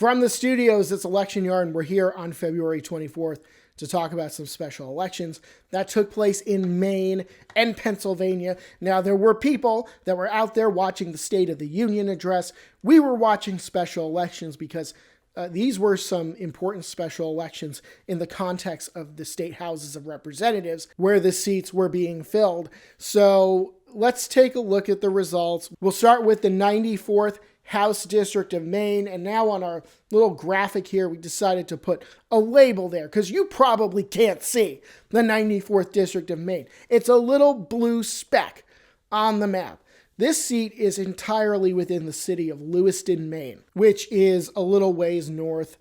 From the studios, it's Election Yard, and we're here on February 24th to talk about some special elections that took place in Maine and Pennsylvania. Now, there were people that were out there watching the State of the Union address. We were watching special elections because these were some important special elections in the context of the state houses of representatives where the seats were being filled. So let's take a look at the results. We'll start with the 94th House District of Maine. And now on our little graphic here, we decided to put a label there because you probably can't see the 94th District of Maine. It's a little blue speck on the map. This seat is entirely within the city of Lewiston, Maine, which is a little ways north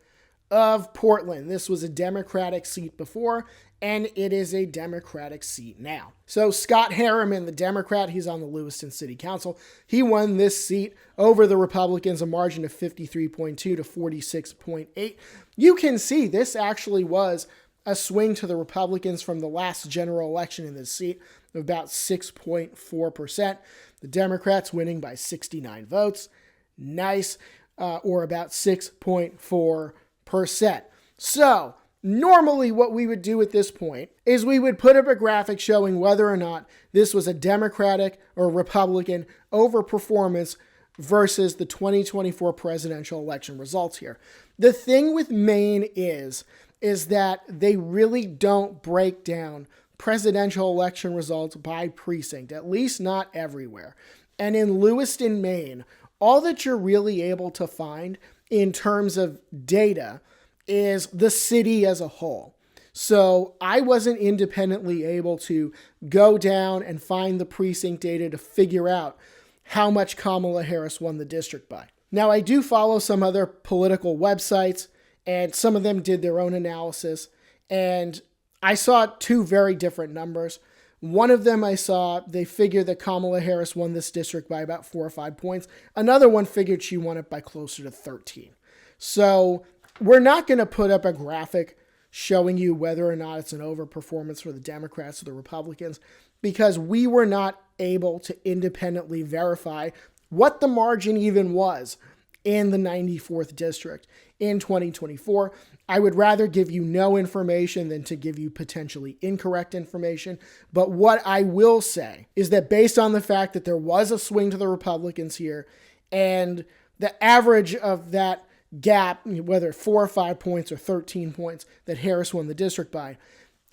of Portland. This was a Democratic seat before, and it is a Democratic seat now. So Scott Harriman, the Democrat, he's on the Lewiston City Council. He won this seat over the Republicans, a margin of 53.2 to 46.8. You can see this actually was a swing to the Republicans from the last general election in this seat of about 6.4%. The Democrats winning by 69 votes. Nice, or about 6.4%. So normally what we would do at this point is we would put up a graphic showing whether or not this was a Democratic or Republican overperformance versus the 2024 presidential election results here. The thing with Maine is that they really don't break down presidential election results by precinct, at least not everywhere. And in Lewiston, Maine, all that you're really able to find in terms of data is the city as a whole. So I wasn't independently able to go down and find the precinct data to figure out how much Kamala Harris won the district by. Now, I do follow some other political websites, and some of them did their own analysis, and I saw two very different numbers. One of them I saw, they figured that Kamala Harris won this district by about 4 or 5 points. Another one figured she won it by closer to 13. So we're not going to put up a graphic showing you whether or not it's an overperformance for the Democrats or the Republicans because we were not able to independently verify what the margin even was in the 94th district in 2024. I would rather give you no information than to give you potentially incorrect information. But what I will say is that based on the fact that there was a swing to the Republicans here and the average of that gap, whether 4 or 5 points or 13 points that Harris won the district by,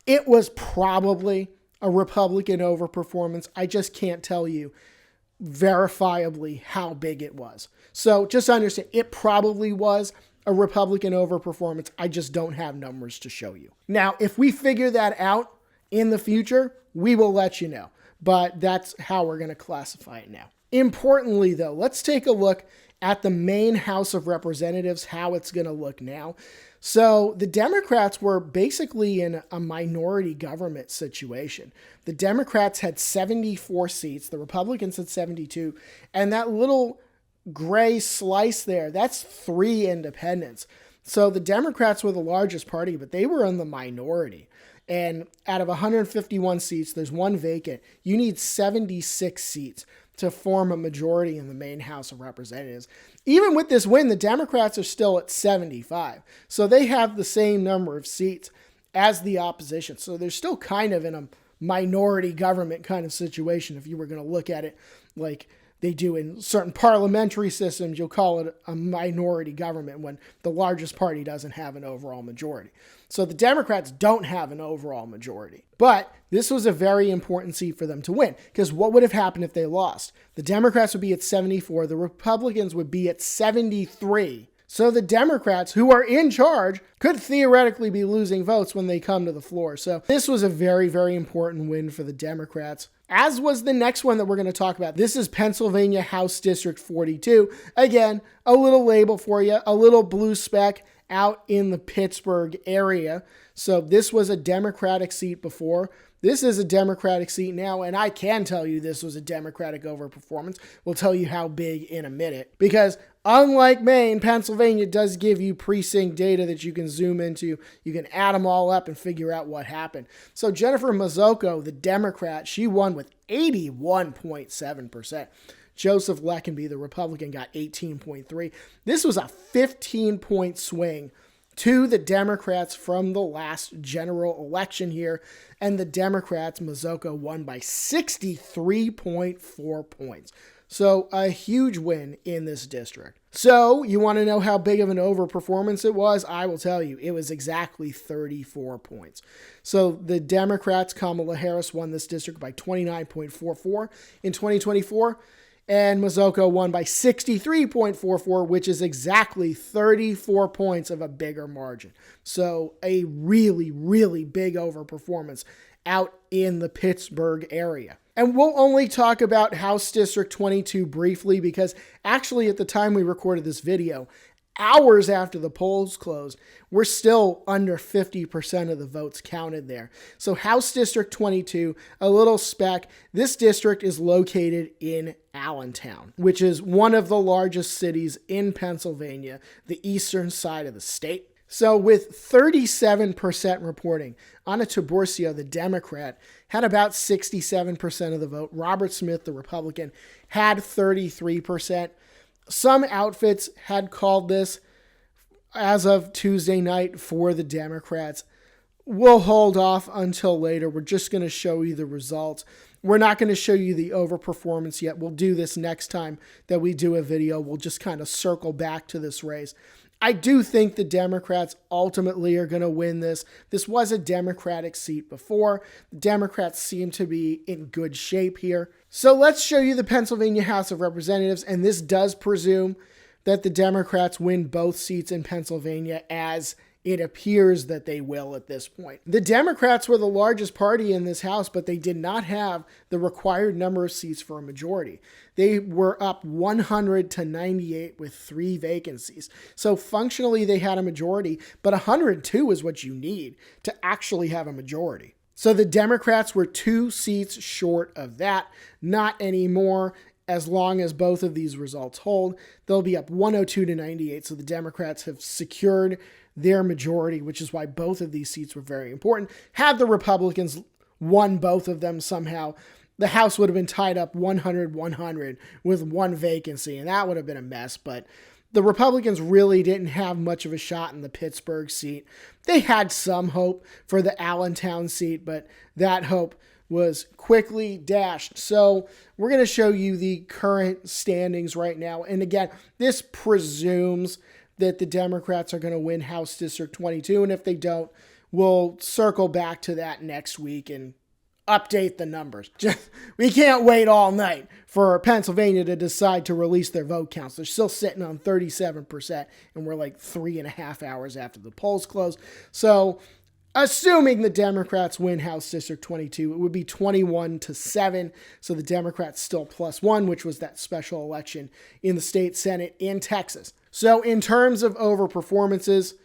it was probably a Republican overperformance. I just can't tell you verifiably how big it was. So just understand, it probably was a Republican overperformance. I just don't have numbers to show you. Now, if we figure that out in the future, we will let you know. But that's how we're going to classify it now. Importantly, though, let's take a look at the Maine House of Representatives, how it's going to look now. So the Democrats were basically in a minority government situation. The Democrats had 74 seats, the Republicans had 72, and that little gray slice there, that's 3 independents. So the Democrats were the largest party, but they were in the minority. And out of 151 seats, there's 1 vacant. You need 76 seats to form a majority in the Maine House of Representatives. Even with this win, the Democrats are still at 75. So they have the same number of seats as the opposition. So they're still kind of in a minority government kind of situation. If you were going to look at it like they do in certain parliamentary systems, you'll call it a minority government when the largest party doesn't have an overall majority. So the Democrats don't have an overall majority. But this was a very important seat for them to win, because what would have happened if they lost? The Democrats would be at 74, the Republicans would be at 73. So the Democrats, who are in charge, could theoretically be losing votes when they come to the floor. So this was a very, very important win for the Democrats, as was the next one that we're going to talk about. This is Pennsylvania House District 42. Again, a little label for you, a little blue speck out in the Pittsburgh area. So this was a Democratic seat before. This is a Democratic seat now, and I can tell you this was a Democratic overperformance. We'll tell you how big in a minute, because unlike Maine, Pennsylvania does give you precinct data that you can zoom into. You can add them all up and figure out what happened. So Jennifer Mazzocco, the Democrat, she won with 81.7%. Joseph Leckenby, the Republican, got 18.3. This was a 15-point swing to the Democrats from the last general election here. And the Democrats, Mazzocco, won by 63.4 points. So a huge win in this district. So you want to know how big of an overperformance it was? I will tell you, it was exactly 34 points. So the Democrats, Kamala Harris, won this district by 29.44 in 2024. And Mazzocco won by 63.44, which is exactly 34 points of a bigger margin. So a really, really big overperformance out in the Pittsburgh area. And we'll only talk about House District 22 briefly because actually at the time we recorded this video, hours after the polls closed, we're still under 50% of the votes counted there. So House District 22, a little spec, this district is located in Allentown, which is one of the largest cities in Pennsylvania, the eastern side of the state. So with 37% reporting, Anna Tiburcio, the Democrat, had about 67% of the vote. Robert Smith, the Republican, had 33%. Some outfits had called this as of Tuesday night for the Democrats. We'll hold off until later. We're just going to show you the results. We're not going to show you the overperformance yet. We'll do this next time that we do a video. We'll just kind of circle back to this race. I do think the Democrats ultimately are going to win this. This was a Democratic seat before. The Democrats seem to be in good shape here. So let's show you the Pennsylvania House of Representatives, and this does presume that the Democrats win both seats in Pennsylvania, as it appears that they will at this point. The Democrats were the largest party in this House, but they did not have the required number of seats for a majority. They were up 100 to 98 with 3 vacancies. So functionally, they had a majority, but 102 is what you need to actually have a majority. So the Democrats were 2 seats short of that, not anymore. As long as both of these results hold, they'll be up 102 to 98. So the Democrats have secured their majority, which is why both of these seats were very important. Had the Republicans won both of them somehow, the House would have been tied up 100-100 with 1 vacancy, and that would have been a mess. But the Republicans really didn't have much of a shot in the Pittsburgh seat. They had some hope for the Allentown seat, but that hope was quickly dashed. So we're going to show you the current standings right now. And again, this presumes that the Democrats are going to win House District 22. And if they don't, we'll circle back to that next week and update the numbers. We can't wait all night for Pennsylvania to decide to release their vote counts. They're still sitting on 37%, and we're like 3.5 hours after the polls close. So assuming the Democrats win House District 22, it would be 21-7. So the Democrats still +1, which was that special election in the state Senate in Texas. So in terms of overperformances,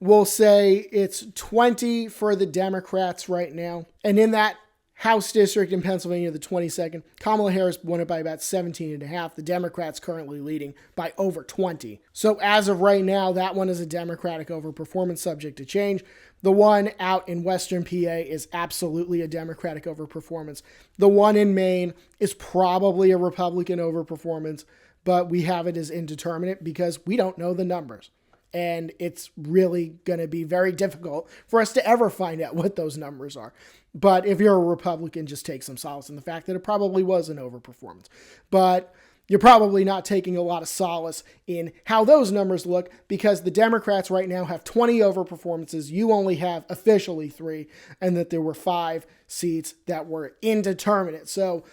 we'll say it's 20 for the Democrats right now. And in that House district in Pennsylvania, the 22nd, Kamala Harris won it by about 17.5. The Democrats currently leading by over 20. So as of right now, that one is a Democratic overperformance, subject to change. The one out in Western PA is absolutely a Democratic overperformance. The one in Maine is probably a Republican overperformance, but we have it as indeterminate because we don't know the numbers. And it's really going to be very difficult for us to ever find out what those numbers are. But if you're a Republican, just take some solace in the fact that it probably was an overperformance. But you're probably not taking a lot of solace in how those numbers look, because the Democrats right now have 20 overperformances. You only have officially 3, and that there were 5 seats that were indeterminate. So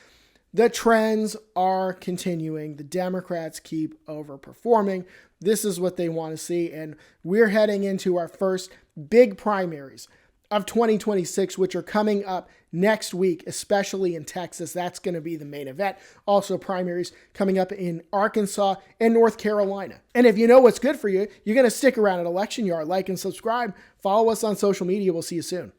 the trends are continuing. The Democrats keep overperforming. This is what they want to see. And we're heading into our first big primaries of 2026, which are coming up next week, especially in Texas. That's going to be the main event. Also primaries coming up in Arkansas and North Carolina. And if you know what's good for you, you're going to stick around at Election Yard. Like and subscribe. Follow us on social media. We'll see you soon.